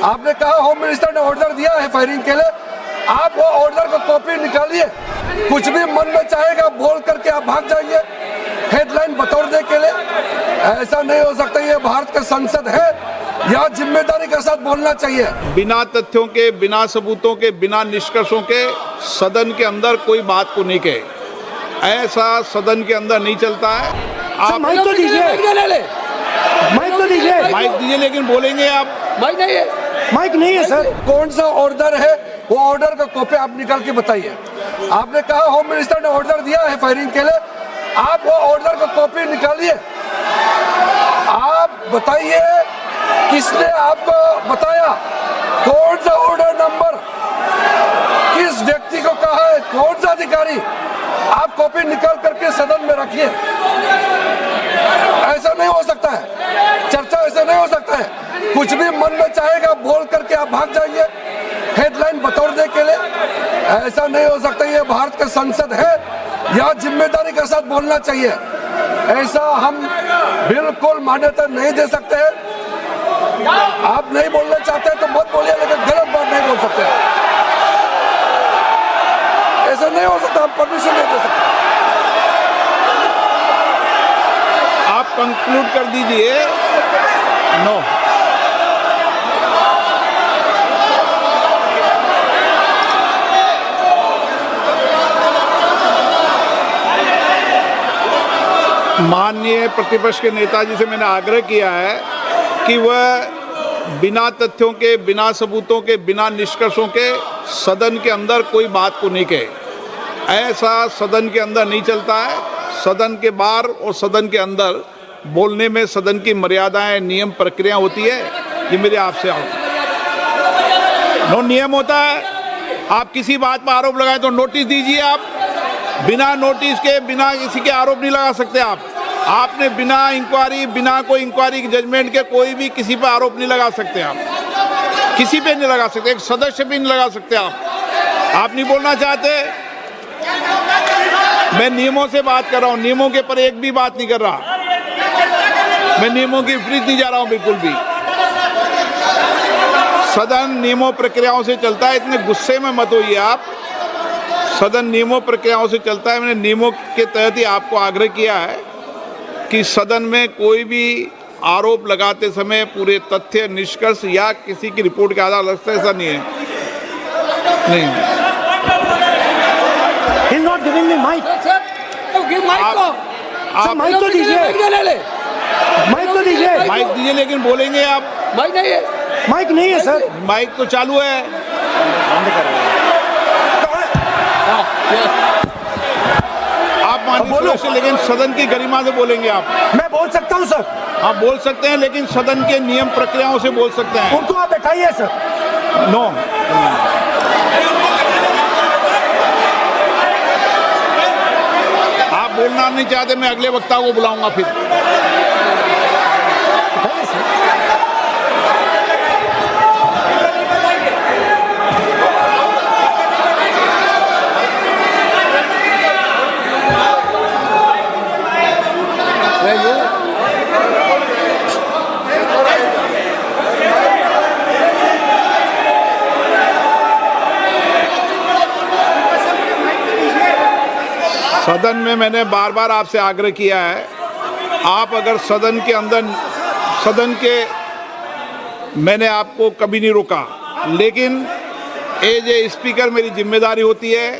आपने कहा home minister ने ऑर्डर दिया है फायरिंग के लिए, आप वो ऑर्डर को कॉपी निकालिए। कुछ भी मन में चाहेगा बोल करके आप भाग जाएंगे हेडलाइन बटोरने के लिए। ऐसा नहीं हो सकता। ये भारत का संसद है, यहाँ जिम्मेदारी के साथ बोलना चाहिए। बिना तथ्यों के, बिना सबूतों के, बिना निष्कर्षों के सदन के अंदर कोई बात को नहीं कहे, ऐसा सदन के अंदर नहीं चलता है। आप माइक तो दीजिए, माइक तो दीजिए, माइक दीजिए, लेकिन बोलेंगे आप। माइक नहीं है, माइक नहीं है सर। कौन सा ऑर्डर है, वो ऑर्डर का कॉपी आप निकाल के बताइए। आपने कहा होम मिनिस्टर ने ऑर्डर दिया है फायरिंग के लिए, आप वो ऑर्डर का कॉपी निकालिए। आप बताइए किसने आपको बताया, कौन सा ऑर्डर नंबर, किस व्यक्ति को कहा है, कौन सा अधिकारी। आप कॉपी निकाल करके सदन में रखिए। ऐसा नहीं हो सकता है, चर्चा ऐसे नहीं हो सकता है। कुछ भी मन में चाहेगा बोल करके आप भाग जाएंगे हेडलाइन बटोरने के लिए। ऐसा नहीं हो सकता। ये भारत का संसद है, यहाँ जिम्मेदारी के साथ बोलना चाहिए। ऐसा हम बिल्कुल मान्यता नहीं दे सकते हैं। आप नहीं बोलना चाहते तो मत बोलिए, लेकिन गलत बात नहीं बोल सकते। ऐसा नहीं हो सकता, हम परमिशन नहीं दे सकते। आप कंक्लूड कर दीजिए। नो, माननीय प्रतिपक्ष के नेताजी से मैंने आग्रह किया है कि वह बिना तथ्यों के, बिना सबूतों के, बिना निष्कर्षों के सदन के अंदर कोई बात को नहीं कहे, ऐसा सदन के अंदर नहीं चलता है। सदन के बाहर और सदन के अंदर बोलने में सदन की मर्यादाएं, नियम, प्रक्रिया होती है। ये मेरे आपसे नो नियम होता है। आप किसी बात पर आरोप लगाए तो नोटिस दीजिए। आप बिना नोटिस के, बिना किसी के आरोप नहीं लगा सकते। आपने बिना इंक्वायरी, बिना कोई इंक्वायरी की जजमेंट के कोई भी किसी पर आरोप नहीं लगा सकते। आप किसी पे नहीं लगा सकते, एक सदस्य भी नहीं लगा सकते। आप नहीं बोलना चाहते, मैं नियमों से बात कर रहा हूं, नियमों के पर एक भी बात नहीं कर रहा। मैं नियमों के विपरीत नहीं जा रहा हूं बिल्कुल भी। सदन नियमों प्रक्रियाओं से चलता है, इतने गुस्से में मत होइए आप। सदन नियमों प्रक्रियाओं से चलता है। मैंने नियमों के तहत ही आपको आग्रह किया है कि सदन में कोई भी आरोप लगाते समय पूरे तथ्य, निष्कर्ष या किसी की रिपोर्ट के आधार लगता है, ऐसा नहीं है। नहीं, He's not giving me mic. आप माइक तो दीजिए, माइक तो दीजिए, माइक दीजिए, लेकिन बोलेंगे आप। माइक नहीं है, माइक नहीं है सर। माइक तो चालू है। आप माननीय सदस्य, लेकिन सदन की गरिमा से बोलेंगे आप। मैं बोल सकता हूं सर। आप बोल सकते हैं, लेकिन सदन के नियम प्रक्रियाओं से बोल सकते हैं। उनको आप बैठाइए सर। नो, आप बोलना नहीं चाहते, मैं अगले वक्ता को बुलाऊंगा फिर। सदन में मैंने बार बार आपसे आग्रह किया है, आप अगर सदन के अंदर, सदन के, मैंने आपको कभी नहीं रोका, लेकिन एज ए स्पीकर मेरी जिम्मेदारी होती है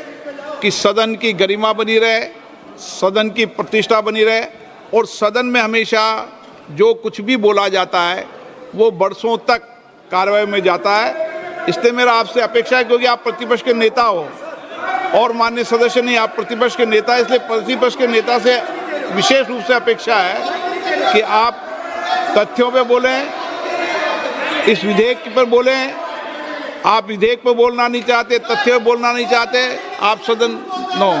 कि सदन की गरिमा बनी रहे, सदन की प्रतिष्ठा बनी रहे, और सदन में हमेशा जो कुछ भी बोला जाता है वो बरसों तक कार्रवाई में जाता है। इसलिए मेरा आपसे अपेक्षा है, क्योंकि आप प्रतिपक्ष के नेता हो और माननीय सदस्य नहीं, आप प्रतिपक्ष के नेता, इसलिए प्रतिपक्ष के नेता से विशेष रूप से अपेक्षा है कि आप तथ्यों पे बोलें, इस विधेयक पर बोलें। आप विधेयक पर बोलना नहीं चाहते, तथ्य पर बोलना नहीं चाहते, आप सदन नो